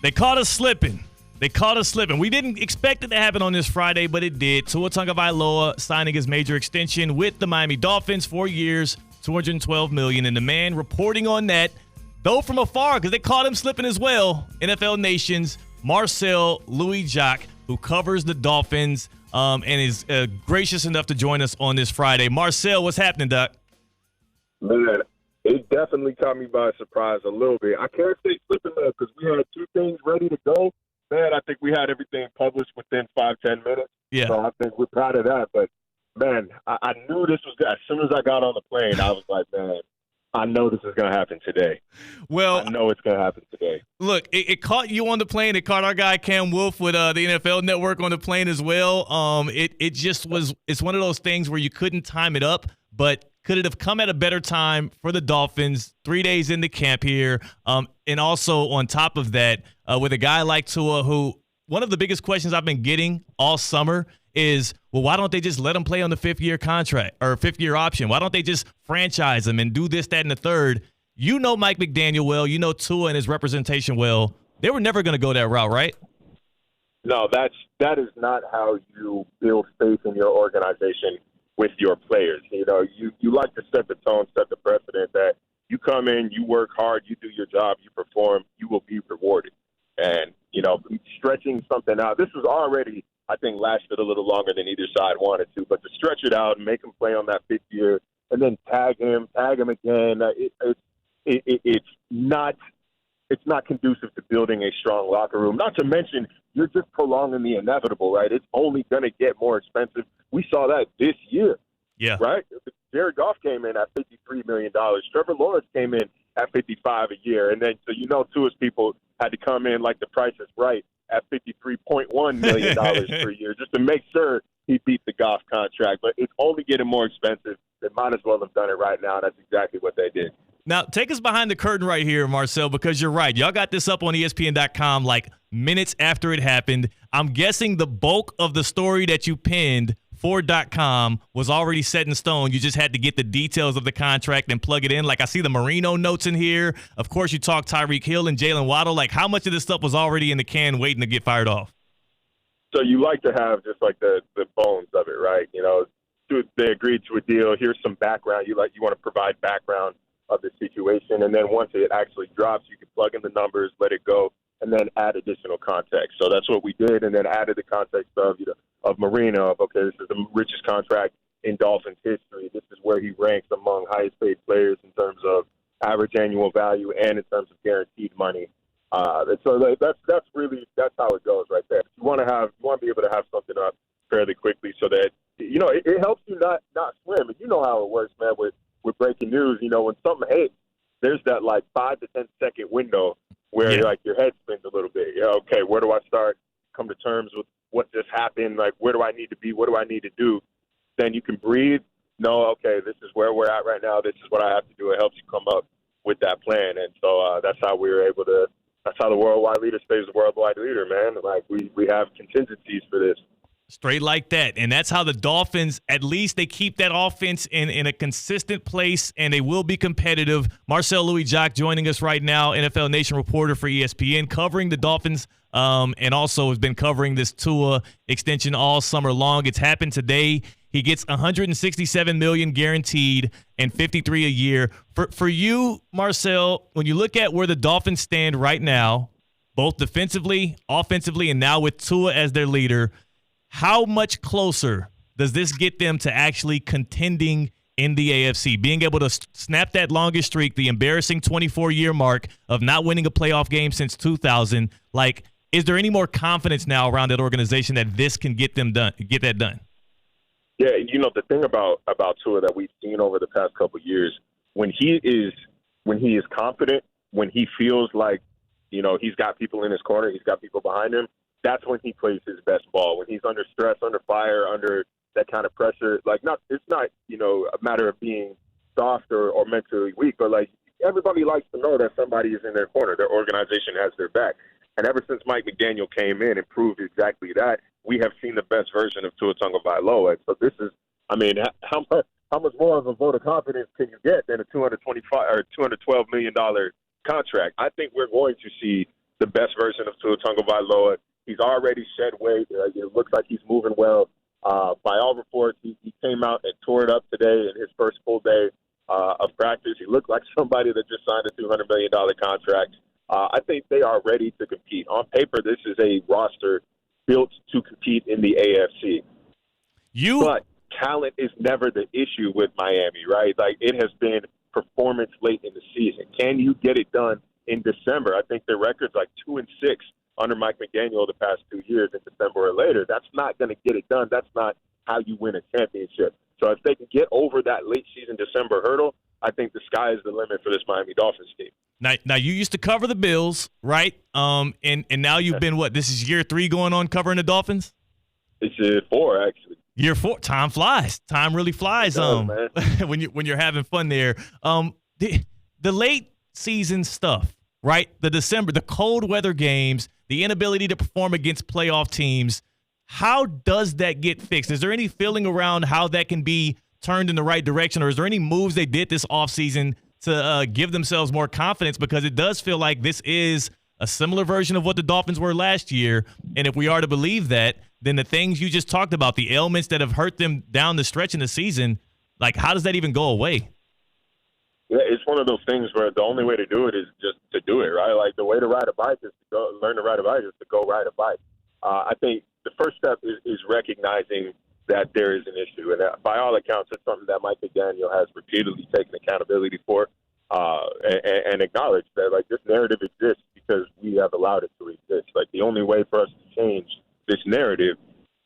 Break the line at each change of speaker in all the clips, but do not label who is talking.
They caught us slipping. We didn't expect it to happen on this Friday, but it did. Tua Tagovailoa signing his major extension with the Miami Dolphins, 4 years, $212 million. And the man reporting on that, though from afar, because they caught him slipping as well, NFL Nation's Marcel Louis-Jacques, who covers the Dolphins and is gracious enough to join us on this Friday. Marcel, what's happening, Doc?
Man, it definitely caught me by surprise a little bit. I can't say slipping up because we had two things ready to go. Man, I think we had everything published within 5-10 minutes.
Yeah.
So I think we're proud of that. But, man, I knew this was good. As soon as I got on the plane, I was like, man, I know this is going to happen today.
Well,
I know it's going to happen today.
Look, it caught you on the plane. It caught our guy Cam Wolf with the NFL Network on the plane as well. It just was. It's one of those things where you couldn't time it up, but could it have come at a better time for the Dolphins 3 days into camp here? And also on top of that, with a guy like Tua, who one of the biggest questions I've been getting all summer is, well, why don't they just let him play on the fifth-year contract or fifth-year option? Why don't they just franchise him and do this, that, and the third? You know Mike McDaniel well. You know Tua and his representation well. They were never going to go that route, right?
No, that is not how you build faith in your organization with your players. You know, you like to set the tone, set the precedent that you come in, you work hard, you do your job, you perform, you will be rewarded. And, you know, stretching something out, this was already, I think, lasted a little longer than either side wanted to, but to stretch it out and make him play on that fifth year and then tag him again, it's not conducive to building a strong locker room. Not to mention, you're just prolonging the inevitable, right? It's only going to get more expensive. We saw that this year, right? Jared Goff came in at $53 million. Trevor Lawrence came in at $55 a year. And then, so you know, Tua's people had to come in like the Price is Right at $53.1 million per year just to make sure he beat the Goff contract. But it's only getting more expensive. They might as well have done it right now. That's exactly what they did.
Now, take us behind the curtain right here, Marcel, because you're right. Y'all got this up on ESPN.com like minutes after it happened. I'm guessing the bulk of the story that you pinned for .com was already set in stone. You just had to get the details of the contract and plug it in. Like, I see the Marino notes in here. Of course, you talk Tyreek Hill and Jalen Waddle. Like, how much of this stuff was already in the can waiting to get fired off?
So you like to have just like the bones of it, right? You know, they agreed to a deal. Here's some background. You want to provide background of the situation, and then once it actually drops, you can plug in the numbers, let it go, and then add additional context. So that's what we did, and then added the context of Marino. Okay, this is the richest contract in Dolphins history. This is where he ranks among highest paid players in terms of average annual value and in terms of guaranteed money. So that's how it goes right there. You want to be able to have something up fairly quickly so that it helps you not swim. And you know how it works, man. With breaking news, when something hits, there's that like 5 to 10 second window where like your head spins a little bit. Okay, where do I start? Come to terms with what just happened. Like, where do I need to be? What do I need to do? Then you can breathe. No, okay, this is where we're at right now. This is what I have to do. It helps you come up with that plan. And so that's how we were able to. That's how the worldwide leader stays the worldwide leader, man. Like we have contingencies for this.
Straight like that. And that's how the Dolphins, at least they keep that offense in a consistent place, and they will be competitive. Marcel Louis-Jacques joining us right now, NFL Nation reporter for ESPN, covering the Dolphins, and also has been covering this Tua extension all summer long. It's happened today. He gets $167 million guaranteed and $53 a year. For you, Marcel, when you look at where the Dolphins stand right now, both defensively, offensively, and now with Tua as their leader, how much closer does this get them to actually contending in the AFC, being able to snap that longest streak, the embarrassing 24-year mark of not winning a playoff game since 2000? Like, is there any more confidence now around that organization that this can get that done?
Yeah, the thing about Tua that we've seen over the past couple of years, when he is confident, when he feels like, he's got people in his corner, he's got people behind him, that's when he plays his best ball. When he's under stress, under fire, under that kind of pressure, it's not a matter of being soft or mentally weak, but like everybody likes to know that somebody is in their corner, their organization has their back. And ever since Mike McDaniel came in and proved exactly that, we have seen the best version of Tua Tagovailoa. So this is, how much more of a vote of confidence can you get than a $225 or $212 million contract? I think we're going to see the best version of Tua Tagovailoa. He's already shed weight. It looks like he's moving well. By all reports, he came out and tore it up today in his first full day of practice. He looked like somebody that just signed a $200 million contract. I think they are ready to compete. On paper, this is a roster built to compete in the AFC. But talent is never the issue with Miami, right? Like, it has been performance late in the season. Can you get it done in December? I think their record's like 2-6 under Mike McDaniel the past 2 years in December or later. That's not going to get it done. That's not how you win a championship. So if they can get over that late season December hurdle, I think the sky is the limit for this Miami Dolphins team.
Now you used to cover the Bills, right? And now you've been what? This is year 3 going on covering the Dolphins?
It's year 4, actually.
Year 4. Time flies. Time really flies.
Man.
when you're having fun there. The late season stuff, right? The cold weather games, the inability to perform against playoff teams. How does that get fixed? Is there any feeling around how that can be turned in the right direction, or is there any moves they did this offseason to give themselves more confidence? Because it does feel like this is a similar version of what the Dolphins were last year. And if we are to believe that, then the things you just talked about, the ailments that have hurt them down the stretch in the season, like, how does that even go away?
Yeah, it's one of those things where the only way to do it is just to do it, right? Like, the way to ride a bike is to learn to ride a bike is to go ride a bike. I think the first step is recognizing that there is an issue. And by all accounts, it's something that Mike McDaniel has repeatedly taken accountability for and acknowledged that, like, this narrative exists because we have allowed it to exist. Like, the only way for us to change this narrative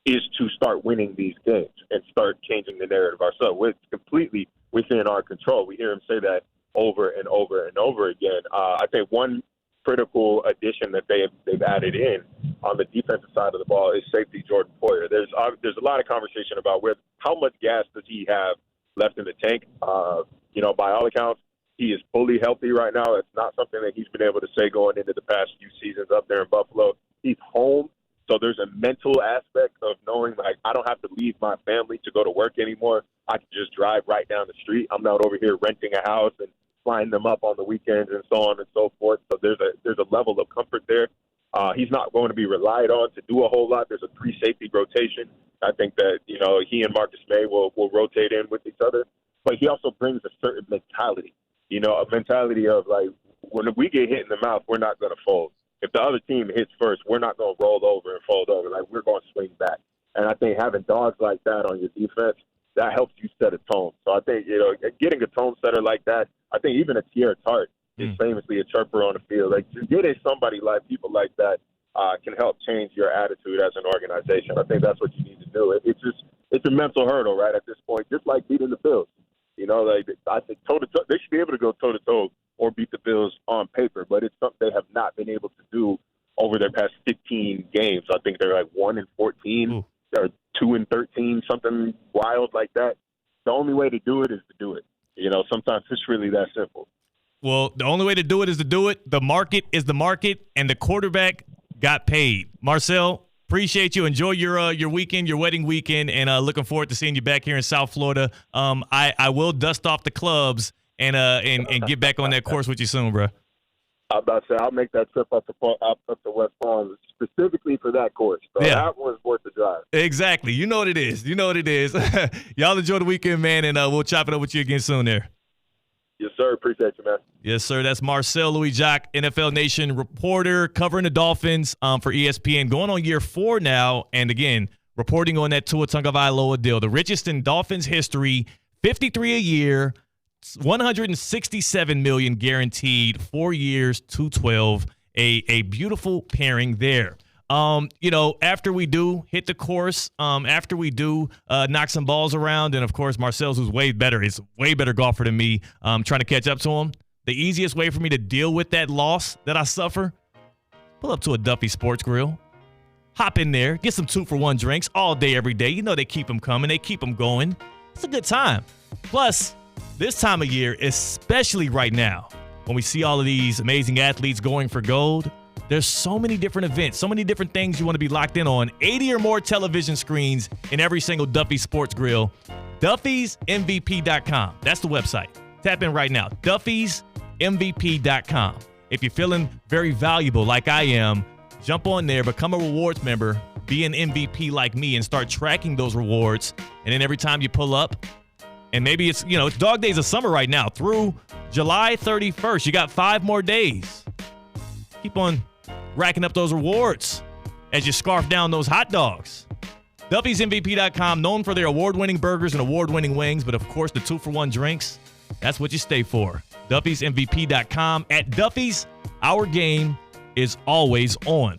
is to start winning these games and start changing the narrative ourselves. It's completely within our control. We hear him say that over and over and over again. I think one critical addition that they've added in on the defensive side of the ball is safety Jordan Poyer. There's a lot of conversation about how much gas does he have left in the tank. By all accounts, he is fully healthy right now. It's not something that he's been able to say going into the past few seasons up there in Buffalo. He's home. So there's a mental aspect of knowing, like, I don't have to leave my family to go to work anymore. I can just drive right down the street. I'm not over here renting a house and flying them up on the weekends and so on and so forth. So there's a level of comfort there. He's not going to be relied on to do a whole lot. There's a 3-safety rotation. I think that, he and Marcus May will rotate in with each other. But he also brings a certain mentality, a mentality of, like, when we get hit in the mouth, we're not going to fold. If the other team hits first, we're not going to roll over and fold over. Like, we're going to swing back. And I think having dogs like that on your defense, that helps you set a tone. So I think, getting a tone setter like that, I think even a Tierra Tart is famously a chirper on the field. Like, just getting people like that can help change your attitude as an organization. I think that's what you need to do. It's a mental hurdle, right, at this point, just like beating the Bills. I think toe-to-toe, they should be able to go toe-to-toe or beat the Bills on paper, but it's something they have not been able to do over their past 15 games. I think they're like 1-14 or 2-13, something wild like that. The only way to do it is to do it. Sometimes it's really that simple.
Well, the only way to do it is to do it. The market is the market, and the quarterback got paid. Marcel, appreciate you. Enjoy your weekend, your wedding weekend, and looking forward to seeing you back here in South Florida. I will dust off the clubs and get back on that course with you soon, bro.
I'm about to say, I'll make that trip up to West Palm specifically for that course. So
yeah.
That one's worth the drive.
Exactly. You know what it is. Y'all enjoy the weekend, man, and we'll chop it up with you again soon there.
Yes, sir. Appreciate you, man.
Yes, sir. That's Marcel Louis-Jacques, NFL Nation reporter covering the Dolphins for ESPN. Going on year 4 now, and again, reporting on that Tua Tagovailoa deal. The richest in Dolphins history, $53 a year, $167 million guaranteed, 4 years, $212. A beautiful pairing there. After we do hit the course, after we do knock some balls around, and of course Marcel's who's way better. He's a way better golfer than me. Trying to catch up to him. The easiest way for me to deal with that loss that I suffer, pull up to a Duffy Sports Grill. Hop in there, get some 2-for-1 drinks all day, every day. They keep them coming. They keep them going. It's a good time. Plus, this time of year, especially right now, when we see all of these amazing athletes going for gold, there's so many different events, so many different things you want to be locked in on. 80 or more television screens in every single Duffy Sports Grill. Duffy'sMVP.com. That's the website. Tap in right now. Duffy'sMVP.com. If you're feeling very valuable like I am, jump on there, become a rewards member, be an MVP like me, and start tracking those rewards. And then every time you pull up, and maybe it's dog days of summer right now through July 31st. You got 5 more days. Keep on racking up those rewards as you scarf down those hot dogs. Duffy'sMVP.com, known for their award-winning burgers and award-winning wings, but of course the 2-for-1 drinks. That's what you stay for. Duffy'sMVP.com. At Duffy's, our game is always on.